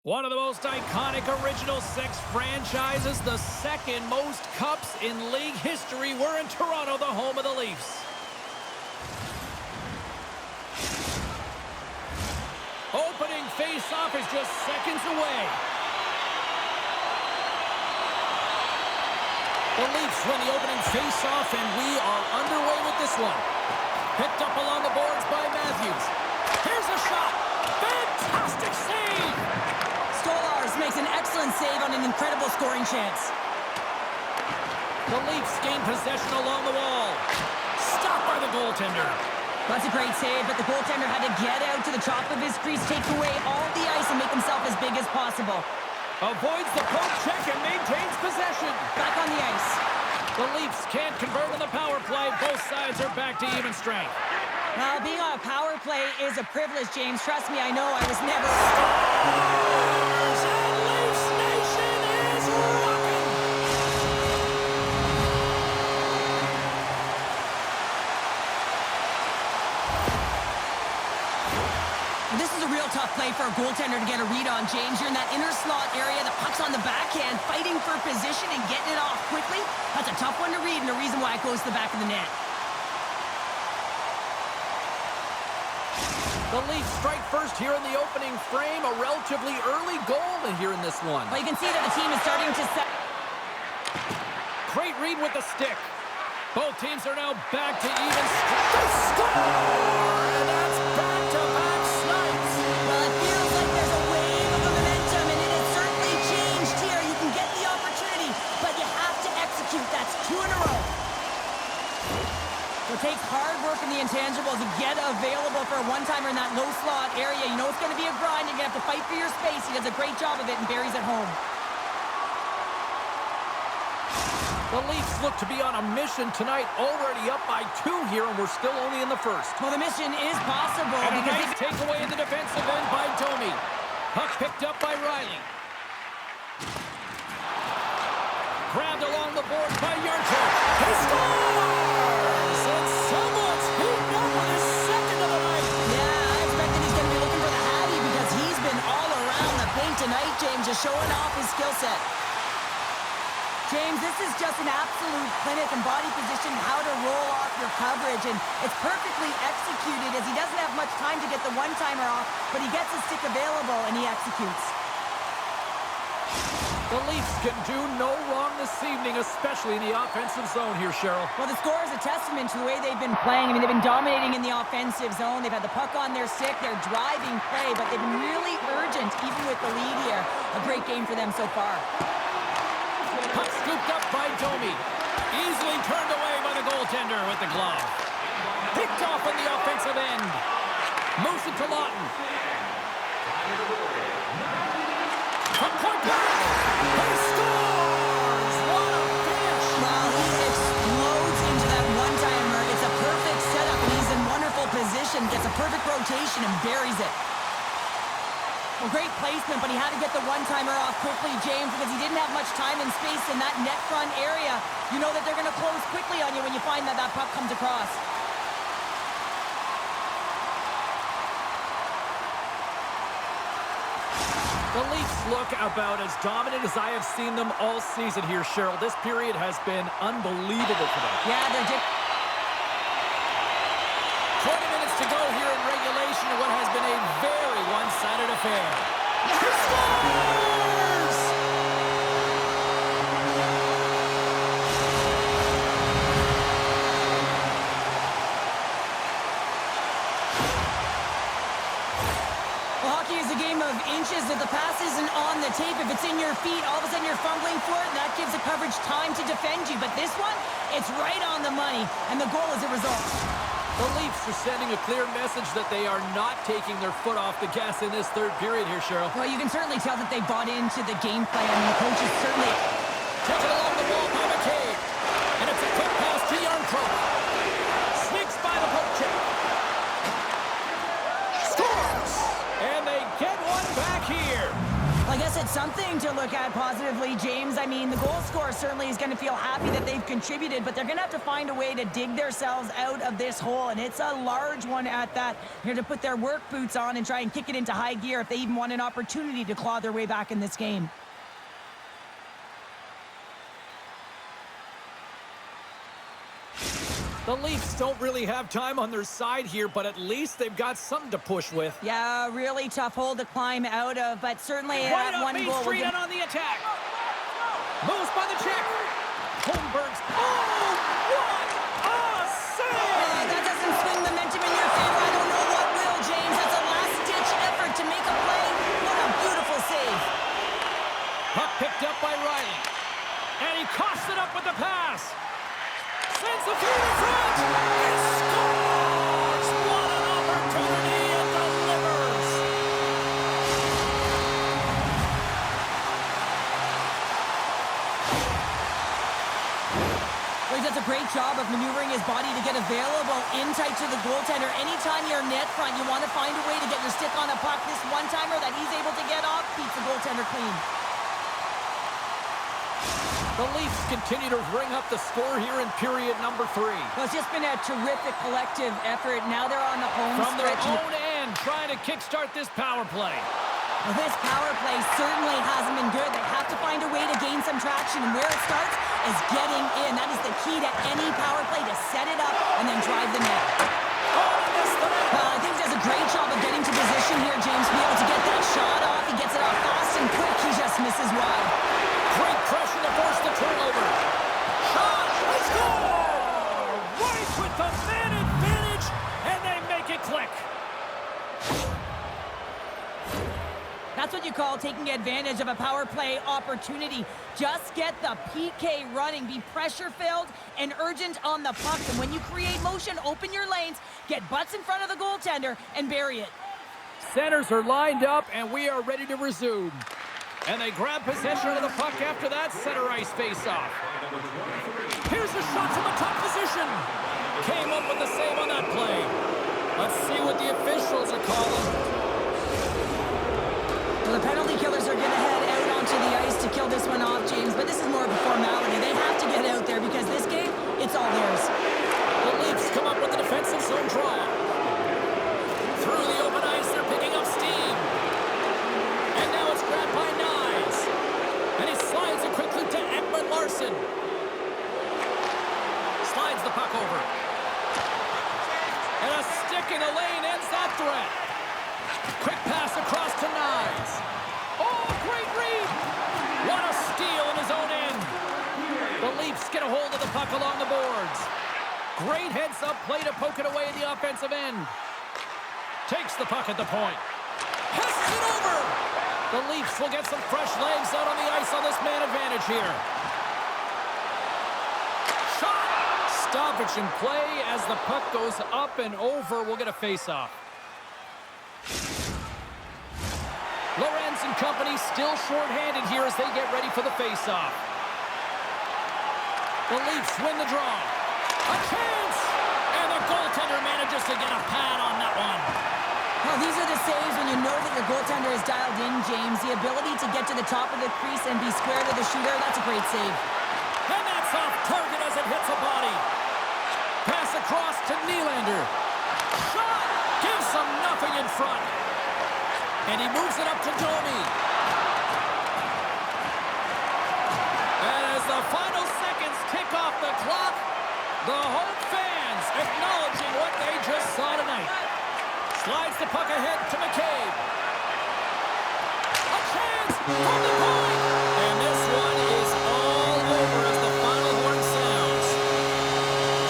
One of the most iconic Original Six franchises, the second most cups in league history. We're in Toronto, the home of the Leafs. Opening face-off is just seconds away. The Leafs win the opening face-off, and we are underway with this one. Picked up along the boards by Matthews. Here's a shot. Fantastic save! Stolarz makes an excellent save on an incredible scoring chance. The Leafs gain possession along the wall. Stopped by the goaltender. That's a great save, but the goaltender had to get out to the top of his crease, take away all the ice, and make himself as big as possible. Avoids the poke check and maintains possession. Back on the ice. The Leafs can't convert on the power play. Both sides are back to even strength. Well, being on a power play is a privilege, James. Trust me, I know I was never... Stars and Leafs Nation is rocking! This is a real tough play for a goaltender to get a read on, James. You're in that inner slot area. The puck's on the backhand, fighting for position and getting it off quickly. That's a tough one to read, and the reason why it goes to the back of the net. The Leafs strike first here in the opening frame. A relatively early goal here in this one. Well, you can see that the team is starting to set... Great read with the stick. Both teams are now back to even strength. They score! And that's back-to-back snipes. Well, it feels like there's a wave of momentum, and it has certainly changed here. You can get the opportunity, but you have to execute. That's 2 in a row. It takes hard work in the intangibles to get available for a one-timer in that low slot area. You know it's going to be a grind. You're going to have to fight for your space. He does a great job of it and buries it home. The Leafs look to be on a mission tonight, already up by 2 here, and we're still only in the first. Well, the mission is possible. And a because nice takeaway in the defensive end by Domi. Puck picked up by Riley. Grabbed along the board by Yarcho. He scores! And someone's heating up with his second of the night. Yeah, I expected he's going to be looking for the Hattie because he's been all around the paint tonight, James, just showing off his skill set. James, this is just an absolute clinic and body position, how to roll off your coverage, and it's perfectly executed as he doesn't have much time to get the one-timer off, but he gets his stick available and he executes. The Leafs can do no wrong this evening, especially in the offensive zone here, Cheryl. Well, the score is a testament to the way they've been playing. I mean, they've been dominating in the offensive zone. They've had the puck on their stick. They're driving play, but they've been really urgent, even with the lead here. A great game for them so far. Puck scooped up by Domi. Easily turned away by the goaltender with the glove. Picked off on the offensive end. Moves it to Lawton. From point blank. He scores! What a finish! Well, he explodes into that one-timer. It's a perfect setup, and he's in wonderful position. Gets a perfect rotation and buries it. Well, great placement, but he had to get the one-timer off quickly, James, because he didn't have much time and space in that net front area. You know that they're going to close quickly on you when you find that that puck comes across. The Leafs look about as dominant as I have seen them all season here, Cheryl. This period has been unbelievable for them. Yeah, they're 20 minutes to go here in regulation of what has been a very one-sided affair. He scores! Well, hockey is a game of inches. If the pass isn't on the tape, if it's in your feet, all of a sudden you're fumbling for it, and that gives the coverage time to defend you. But this one, it's right on the money, and the goal is a result. The Leafs are sending a clear message that they are not taking their foot off the gas in this third period here, Cheryl. Well, you can certainly tell that they bought into the game plan. The coach is certainly... Taken along the wall by McCabe. And it's a quick pass to Yarcho. Sneaks by the poke check. Scores! And they get one back here. Well, I guess it's something to look at positively, James. I mean, the goal scorer certainly is going to feel happy that they've contributed, but they're going to have to find a way to dig themselves out of this hole, and it's a large one at that. They're going to put their work boots on and try and kick it into high gear if they even want an opportunity to claw their way back in this game. The Leafs don't really have time on their side here, but at least they've got something to push with. Yeah, really tough hole to climb out of, but certainly Right up one Main goal. Street and on the attack. Moves by the check. Holmberg's. Oh, what a save! That doesn't swing momentum in your favor. I don't know what will, James. That's a last-ditch effort to make a play. What a beautiful save. Puck picked up by Riley. And he coughs it up with the pass. Sends the feet in front. He scores! What an opportunity it delivers. Well, he does a great job of maneuvering his body to get available in tight to the goaltender. Anytime you're net front, you want to find a way to get your stick on a puck. This one-timer that he's able to get off beats the goaltender clean. The Leafs continue to bring up the score here in period number 3. Well, it's just been a terrific collective effort. Now they're on the home From their stretch. own end, trying to kickstart this power play. Well, this power play certainly hasn't been good. They have to find a way to gain some traction, and where it starts is getting in. That is the key to any power play, to set it up and then drive the net. I think he does a great job of getting to position here, James, to be able to get that shot off. He gets it off fast and quick. He just misses wide. Great pressure to force the turnover. Shot! They score! Right with the man advantage, and they make it click. That's what you call taking advantage of a power play opportunity. Just get the PK running. Be pressure-filled and urgent on the puck. And when you create motion, open your lanes, get butts in front of the goaltender, and bury it. Centers are lined up, and we are ready to resume. And they grab possession of the puck after that center ice face-off. Here's a shot from the top position. Came up with the save on that play. Let's see what the officials are calling. Well, the penalty killers are going to head out onto the ice to kill this one off, James, but this is more of a formality. They have to get out there because this game, it's all theirs. The Leafs come up with the defensive zone draw. Through the open ice, they're picking up steam. And now it's grabbed by Nyes. And he slides it quickly to Ekman Larsson. Slides the puck over. And a stick in the lane ends that threat. Quick pass across to Nyes. Oh, great read! What a steal in his own end. The Leafs get a hold of the puck along the boards. Great heads-up play to poke it away in the offensive end. Takes the puck at the point. Passes it over! The Leafs will get some fresh legs out on the ice on this man advantage here. Shot! Stoppage in play as the puck goes up and over. We'll get a face-off. Lorenz and company still short-handed here as they get ready for the face-off. The Leafs win the draw. A chance! And the goaltender manages to get a pad on that one. Well, these are the saves when you know that your goaltender is dialed in, James. The ability to get to the top of the crease and be square to the shooter, that's a great save. And that's off target as it hits a body. Pass across to Nylander. Shot! Gives them nothing in front. And he moves it up to Domi. And as the final seconds tick off the clock, the home fans acknowledging what they just saw tonight. Slides the puck ahead to McCabe. A chance from the point. And this one is all over as the final horn sounds.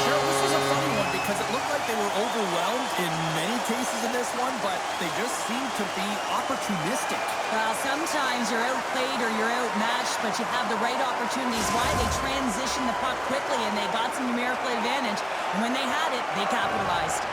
Sure, this was a funny one because it looked like they were overwhelmed in many cases in this one, but they just seemed to be opportunistic. Well, sometimes you're outplayed or you're outmatched, but you have the right opportunities. Why? They transitioned the puck quickly, and they got some numerical advantage. And when they had it, they capitalized.